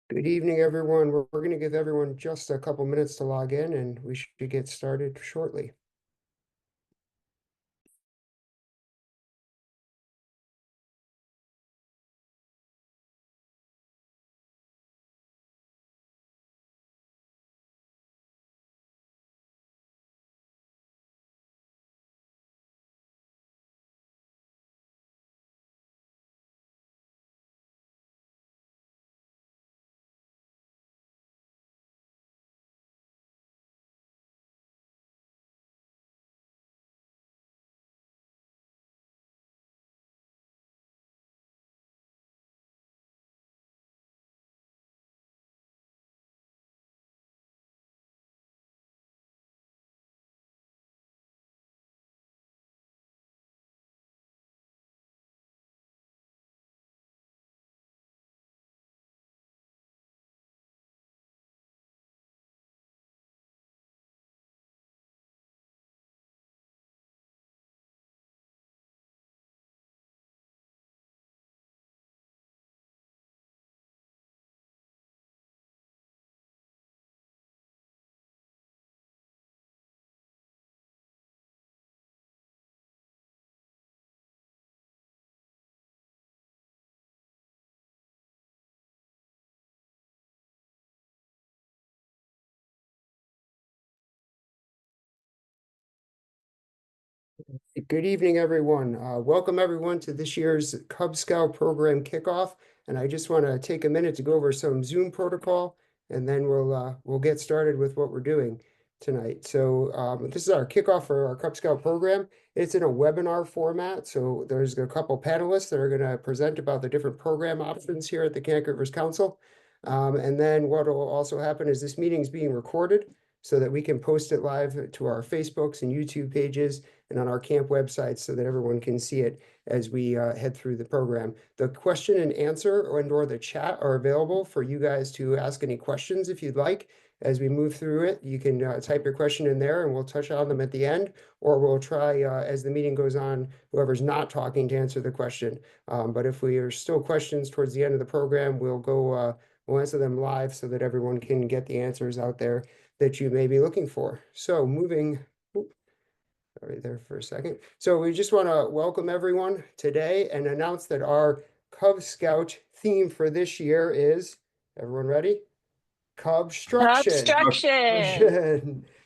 Good evening, everyone. We're going to give everyone just a couple minutes to log in and we should get started shortly. Good evening, everyone. Welcome everyone to this year's Cub Scout program kickoff. And I just want to take a minute to go over some Zoom protocol, and then we'll get started with what we're doing tonight. So this is our kickoff for our Cub Scout program. It's in a webinar format. So there's a couple panelists that are going to present about the different program options here at the Connecticut Rivers Council. And then what will also happen is this meeting is being recorded so that we can post it live to our Facebooks and YouTube pages and on our camp website so that everyone can see it as we head through the program. The question and answer or the chat are available for you guys to ask any questions if you'd like. As we move through it, you can type your question in there and we'll touch on them at the end, or we'll try as the meeting goes on, whoever's not talking to answer the question. But if we are still questions towards the end of the program, we'll answer them live so that everyone can get the answers out there that you may be looking for. So moving right there for a second. So we just want to welcome everyone today and announce that our Cub Scout theme for this year is, everyone ready? Cubstruction.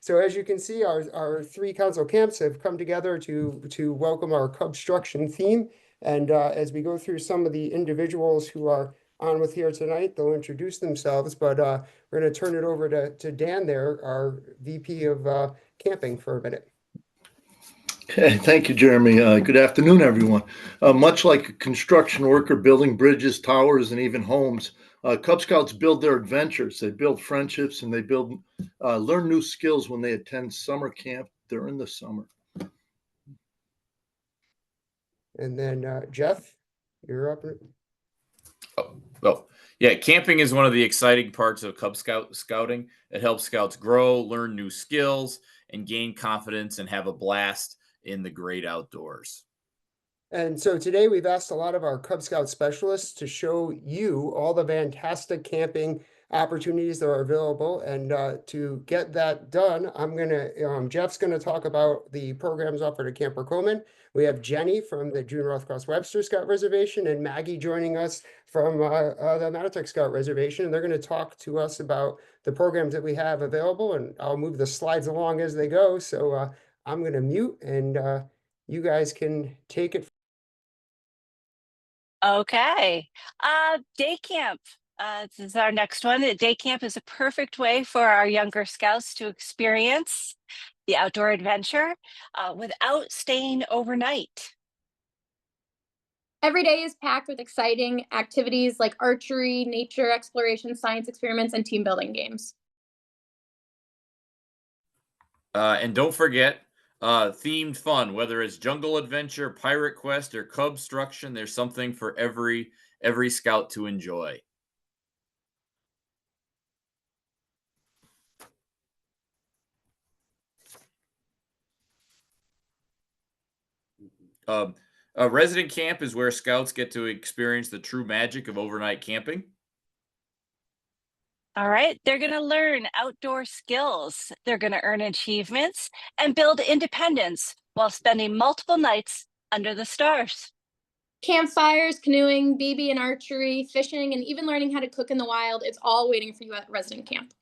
So as you can see, our three council camps have come together to welcome our Cubstruction theme. And as we go through some of the individuals who are on with here tonight, they'll introduce themselves, but we're going to turn it over to Dan there, our VP of camping, for a minute. Okay, thank you, Jeremy. Good afternoon, everyone. Much like a construction worker building bridges, towers, and even homes, Cub Scouts build their adventures. They build friendships and they learn new skills when they attend summer camp during the summer. And then Jeff, you're up. Well, yeah, camping is one of the exciting parts of Cub Scouting. It helps Scouts grow, learn new skills, and gain confidence and have a blast in the great outdoors. And so today we've asked a lot of our Cub Scout specialists to show you all the fantastic camping opportunities that are available. And to get that done, Jeff's gonna talk about the programs offered at Camp Coleman. We have Jenny from the June Rothcross Webster Scout Reservation and Maggie joining us from the Matatuck Scout Reservation. And they're gonna talk to us about the programs that we have available, and I'll move the slides along as they go. So I'm gonna mute and you guys can take it. Okay. Day camp. This is our next one. Day camp is a perfect way for our younger scouts to experience the outdoor adventure without staying overnight. Every day is packed with exciting activities like archery, nature exploration, science experiments, and team building games. And don't forget, themed fun, whether it's jungle adventure, pirate quest, or Cubstruction, there's something for every scout to enjoy. A resident camp is where scouts get to experience the true magic of overnight camping. All right, they're going to learn outdoor skills. They're going to earn achievements and build independence while spending multiple nights under the stars. Campfires, canoeing, BB and archery, fishing, and even learning how to cook in the wild, it's all waiting for you at resident camp.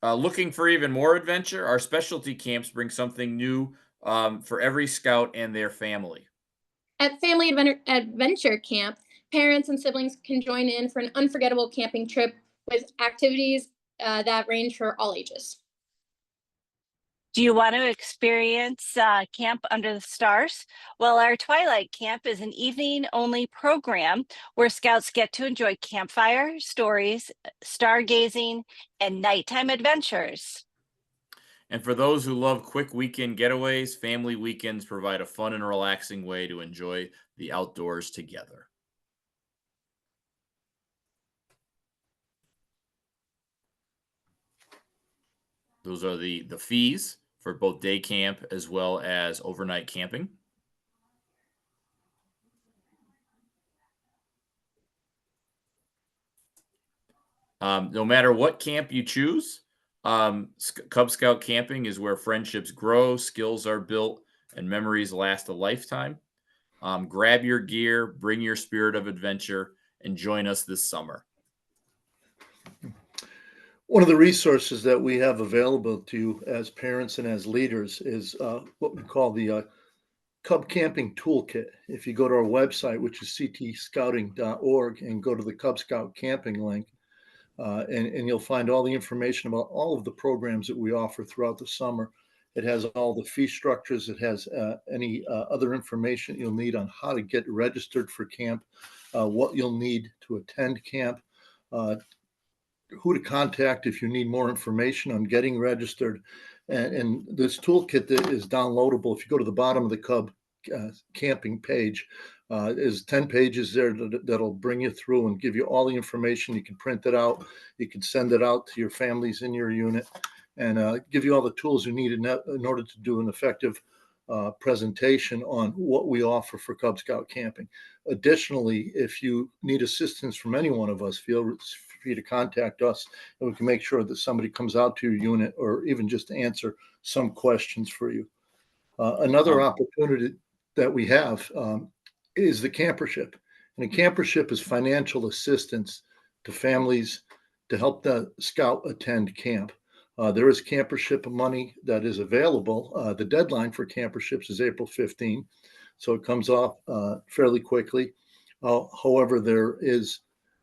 Looking for even more adventure? Our specialty camps bring something new for every scout and their family. At Family Adventure Camp, parents and siblings can join in for an unforgettable camping trip with activities that range for all ages. Do you want to experience Camp Under the Stars? Well, our Twilight Camp is an evening only program where scouts get to enjoy campfire stories, stargazing, and nighttime adventures. And for those who love quick weekend getaways, family weekends provide a fun and relaxing way to enjoy the outdoors together. Those are the fees for both day camp as well as overnight camping. No matter what camp you choose, Cub Scout camping is where friendships grow, skills are built, and memories last a lifetime. Grab your gear, bring your spirit of adventure, and join us this summer. One of the resources that we have available to you as parents and as leaders is what we call the Cub Camping Toolkit. If you go to our website, which is ctscouting.org, and go to the Cub Scout Camping link, and you'll find all the information about all of the programs that we offer throughout the summer. It has all the fee structures. It has any other information you'll need on how to get registered for camp, what you'll need to attend camp, who to contact if you need more information on getting registered. And this toolkit that is downloadable, if you go to the bottom of the Cub camping page, is 10 pages there that'll bring you through and give you all the information. You can print it out. You can send it out to your families in your unit, and give you all the tools you need in order to do an effective presentation on what we offer for Cub Scout camping. Additionally, if you need assistance from any one of us, feel free to contact us, and we can make sure that somebody comes out to your unit or even just answer some questions for you. Another opportunity that we have is the campership. And a campership is financial assistance to families to help the scout attend camp. There is campership money that is available. The deadline for camperships is April 15, so it comes off fairly quickly. However, there is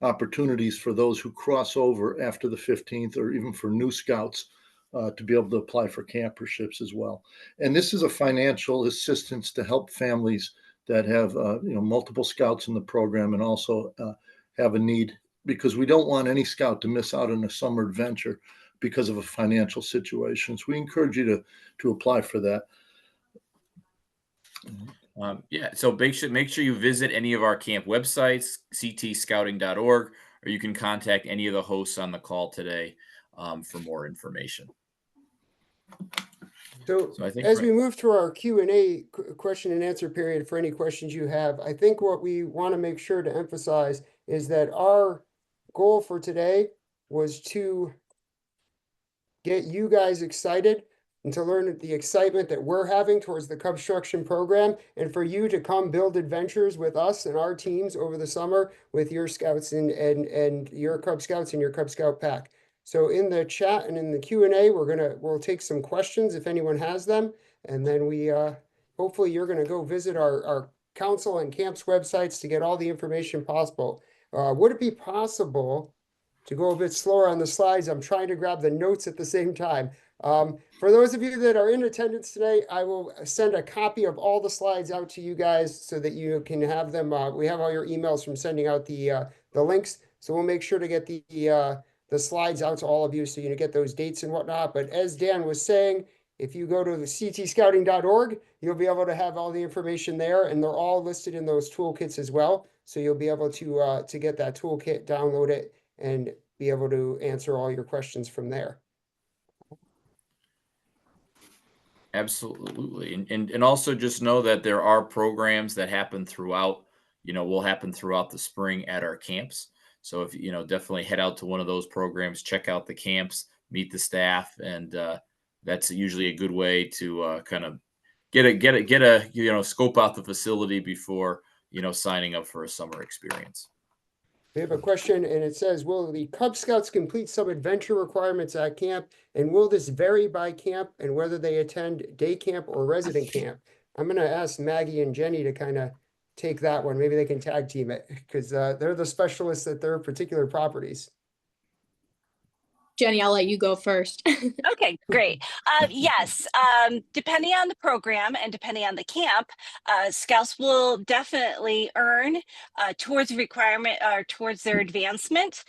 opportunities for those who cross over after the 15th, or even for new scouts to be able to apply for camperships as well. And this is a financial assistance to help families that have multiple scouts in the program, and also have a need, because we don't want any scout to miss out on a summer adventure because of a financial situation. So we encourage you to apply for that. So make sure you visit any of our camp websites, ctscouting.org, or you can contact any of the hosts on the call today for more information. So I think as we move to our Q&A question and answer period for any questions you have, I think what we want to make sure to emphasize is that our goal for today was to get you guys excited and to learn the excitement that we're having towards the Cubstruction program, and for you to come build adventures with us and our teams over the summer with your scouts and your Cub Scouts and your Cub Scout pack. So in the chat and in the Q&A, we'll take some questions if anyone has them, and then we hopefully you're gonna go visit our council and camps websites to get all the information possible. Would it be possible to go a bit slower on the slides? I'm trying to grab the notes at the same time. For those of you that are in attendance today, I will send a copy of all the slides out to you guys so that you can have them. We have all your emails from sending out the links, so we'll make sure to get the slides out to all of you so you get those dates and whatnot. But as Dan was saying, if you go to the ctscouting.org, you'll be able to have all the information there, and they're all listed in those toolkits as well. So you'll be able to get that toolkit, download it, and be able to answer all your questions from there. Absolutely. And also just know that there are programs that happen throughout will happen throughout the spring at our camps. So if definitely head out to one of those programs, check out the camps, meet the staff, and that's usually a good way to kind of get a scope out the facility before signing up for a summer experience. We have a question and it says, will the Cub Scouts complete some adventure requirements at camp? And will this vary by camp and whether they attend day camp or resident camp? I'm going to ask Maggie and Jenny to kind of take that one. Maybe they can tag team it because they're the specialists at their particular properties. Jenny, I'll let you go first. Okay, great. Yes, depending on the program and depending on the camp, Scouts will definitely earn towards requirement or towards their advancement,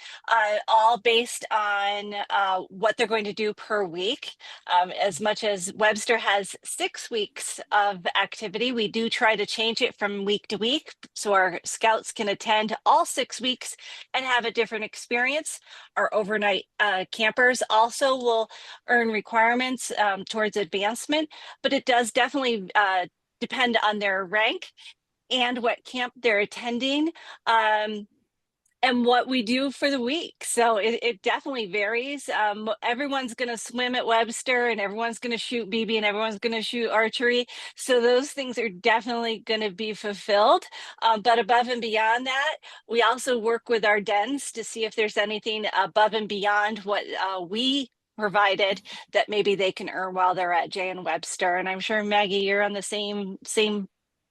all based on what they're going to do per week. As much as Webster has 6 weeks of activity, we do try to change it from week to week so our Scouts can attend all 6 weeks and have a different experience. Our overnight campers also will earn requirements towards advancement, but it does definitely depend on their rank and what camp they're attending and what we do for the week. So it definitely varies. Everyone's going to swim at Webster and everyone's going to shoot BB and everyone's going to shoot archery. So those things are definitely going to be fulfilled. But above and beyond that, we also work with our dens to see if there's anything above and beyond what we provided that maybe they can earn while they're at J and Webster. And I'm sure Maggie, you're on the same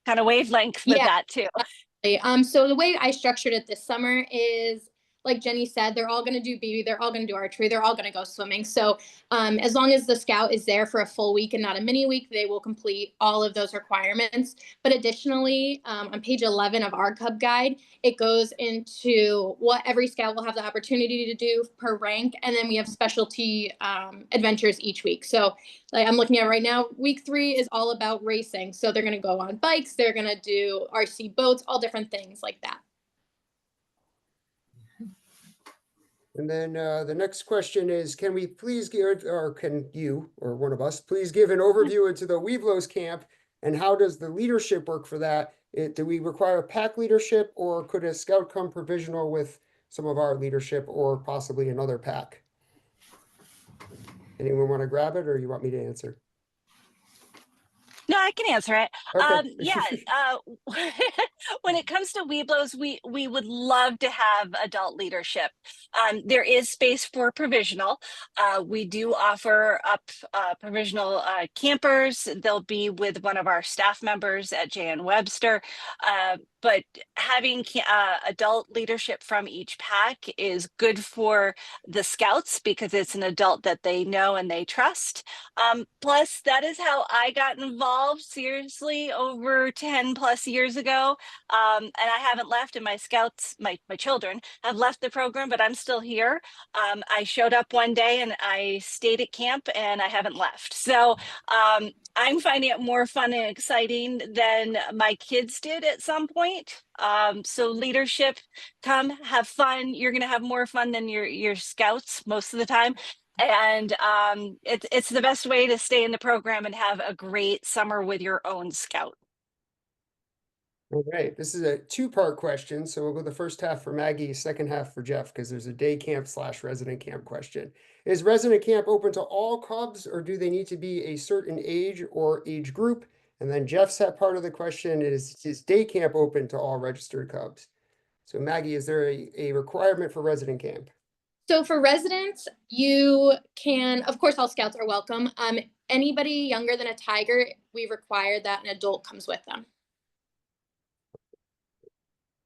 kind of wavelength with that too. So the way I structured it this summer is, like Jenny said, they're all going to do BB, they're all going to do archery, they're all going to go swimming. So as long as the scout is there for a full week and not a mini week, they will complete all of those requirements. But additionally, on page 11 of our Cub Guide, it goes into what every scout will have the opportunity to do per rank. And then we have specialty adventures each week. So like I'm looking at right now, week 3 is all about racing. So they're going to go on bikes, they're going to do RC boats, all different things like that. And then the next question is, can we please give, or can you, or one of us, please give an overview into the Weeblos camp and how does the leadership work for that? Do we require pack leadership or could a scout come provisional with some of our leadership or possibly another pack? Anyone want to grab it or you want me to answer? No, I can answer it. Okay. When it comes to Weeblos, we would love to have adult leadership. There is space for provisional. We do offer up provisional campers. They'll be with one of our staff members at J.N. Webster. But having adult leadership from each pack is good for the scouts because it's an adult that they know and they trust. Plus, that is how I got involved seriously over 10 plus years ago. And I haven't left, and my scouts, my children have left the program, but I'm still here. I showed up one day and I stayed at camp and I haven't left. So I'm finding it more fun and exciting than my kids did at some point. So leadership, come have fun. You're going to have more fun than your scouts most of the time. And it's the best way to stay in the program and have a great summer with your own scout. All right, this is a 2-part question. So we'll go the first half for Maggie, second half for Jeff, because there's a day camp / resident camp question. Is resident camp open to all Cubs or do they need to be a certain age or age group? And then Jeff's part of the question is day camp open to all registered Cubs? So Maggie, is there a requirement for resident camp? So for residents, you can, of course, all scouts are welcome. Anybody younger than a tiger, we require that an adult comes with them.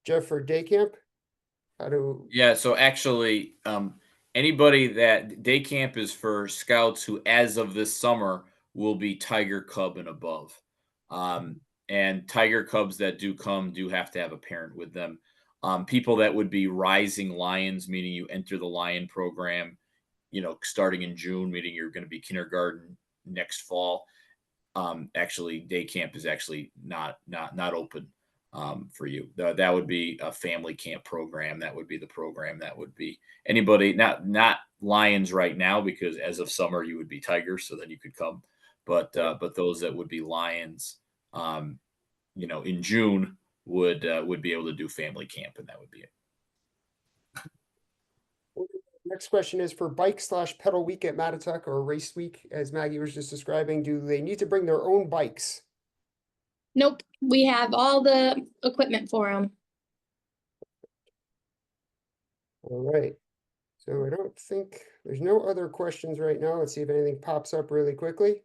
Jeff, for day camp? Yeah, so actually, anybody that day camp is for scouts who, as of this summer, will be tiger cub and above. And tiger cubs that do come do have to have a parent with them. People that would be rising lions, meaning you enter the lion program, starting in June, meaning you're going to be kindergarten next fall. Actually, day camp is actually not open for you. That would be a family camp program. That would be the program that would be anybody, not lions right now, because as of summer you would be tigers, so then you could come. But those that would be lions, in June, would be able to do family camp, and that would be it. Next question is for bike/pedal week at Matatuck, or race week, as Maggie was just describing. Do they need to bring their own bikes? Nope, we have all the equipment for them. All right. So I don't think there's no other questions right now. Let's see if anything pops up really quickly.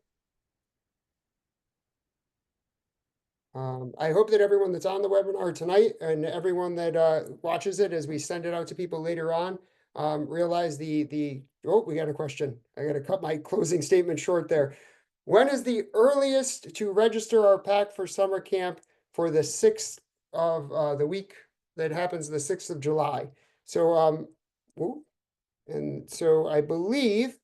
I hope that everyone that's on the webinar tonight and everyone that watches it as we send it out to people later on, realize oh, we got a question. I got to cut my closing statement short there. When is the earliest to register our pack for summer camp for the 6th of the week that happens the 6th of July? So, and so I believe,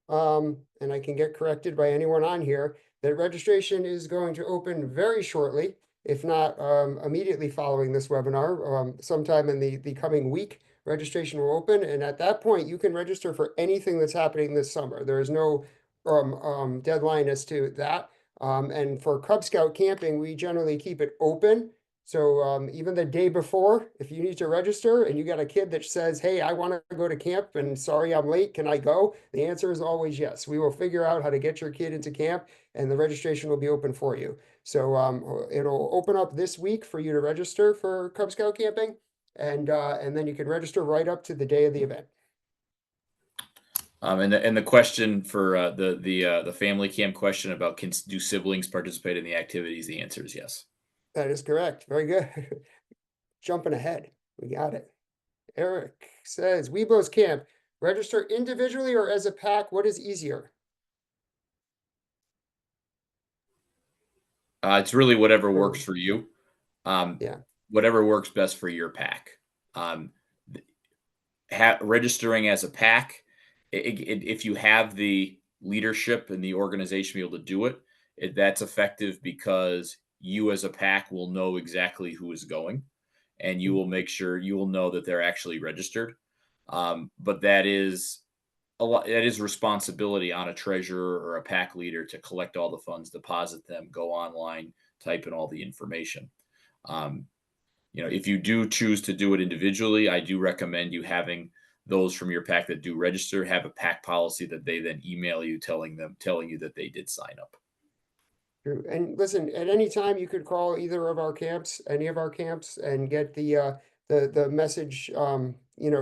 and I can get corrected by anyone on here, that registration is going to open very shortly, if not immediately following this webinar. Sometime in the coming week, registration will open, and at that point, you can register for anything that's happening this summer. There is no deadline as to that. And for Cub Scout camping, we generally keep it open. So even the day before, if you need to register and you got a kid that says, hey, I want to go to camp and sorry I'm late, can I go? The answer is always yes. We will figure out how to get your kid into camp and the registration will be open for you. So it'll open up this week for you to register for Cub Scout camping, and then you can register right up to the day of the event. And the question for the family camp question about do siblings participate in the activities? The answer is yes. That is correct. Very good. Jumping ahead. We got it. Eric says, Weeblos Camp, register individually or as a pack? What is easier? It's really whatever works for you. Yeah. Whatever works best for your pack. Registering as a pack, if you have the leadership and the organization to be able to do it, that's effective because you as a pack will know exactly who is going, and you will make sure you will know that they're actually registered. But that is that is responsibility on a treasurer or a pack leader to collect all the funds, deposit them, go online, type in all the information. If you do choose to do it individually, I do recommend you having those from your pack that do register have a pack policy that they then email you telling you that they did sign up. True. And listen, at any time you could call either of our camps, any of our camps, and get the message.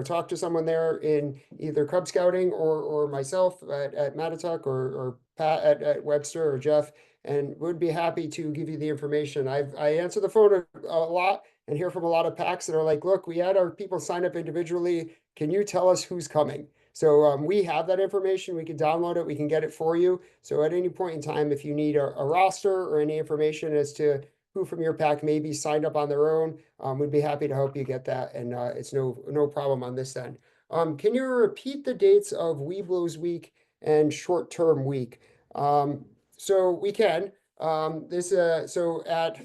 Talk to someone there in either Cub Scouting or myself at Matatuck or Pat at Webster or Jeff, and would be happy to give you the information. I answer the phone a lot and hear from a lot of packs that are like, look, we had our people sign up individually. Can you tell us who's coming? So we have that information. We can download it. We can get it for you. So at any point in time, if you need a roster or any information as to who from your pack may be signed up on their own, we'd be happy to help you get that. And it's no problem on this end. Can you repeat the dates of Weeblos Week and Short Term Week? So we can. So at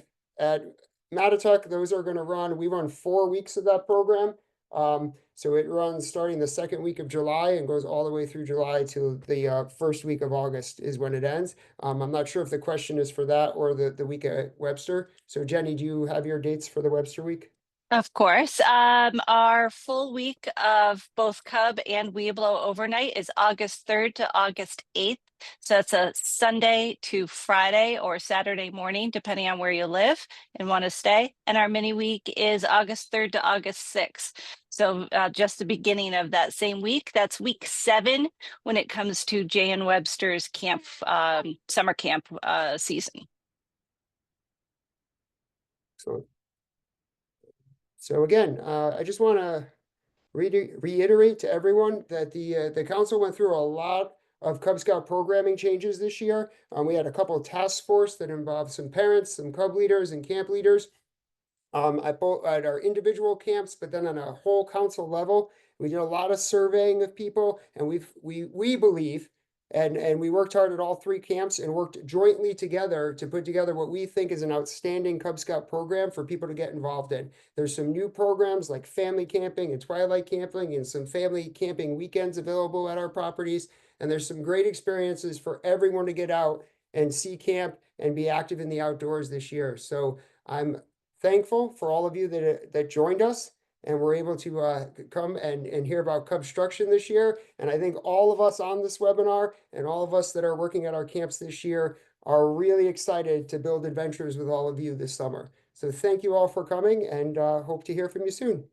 Matatuck, those are going to run. We run 4 weeks of that program. So it runs starting the 2nd week of July and goes all the way through July to the 1st week of August is when it ends. I'm not sure if the question is for that or the week at Webster. So Jenny, do you have your dates for the Webster week? Of course. Our full week of both Cub and Weeblo overnight is August 3rd to August 8th. So it's a Sunday to Friday or Saturday morning, depending on where you live and want to stay. And our mini week is August 3rd to August 6th. So just the beginning of that same week. That's week 7 when it comes to J.N. Webster's camp, summer camp season. So again, I just want to reiterate to everyone that the council went through a lot of Cub Scout programming changes this year. We had a couple of task force that involved some parents, some Cub leaders and camp leaders at our individual camps, but then on a whole council level, we did a lot of surveying of people, and we believe, and we worked hard at all 3 camps and worked jointly together to put together what we think is an outstanding Cub Scout program for people to get involved in. There's some new programs like family camping and twilight camping and some family camping weekends available at our properties. And there's some great experiences for everyone to get out and see camp and be active in the outdoors this year. So I'm thankful for all of you that joined us and were able to come and hear about Cubstruction this year. And I think all of us on this webinar and all of us that are working at our camps this year are really excited to build adventures with all of you this summer. So thank you all for coming, and hope to hear from you soon.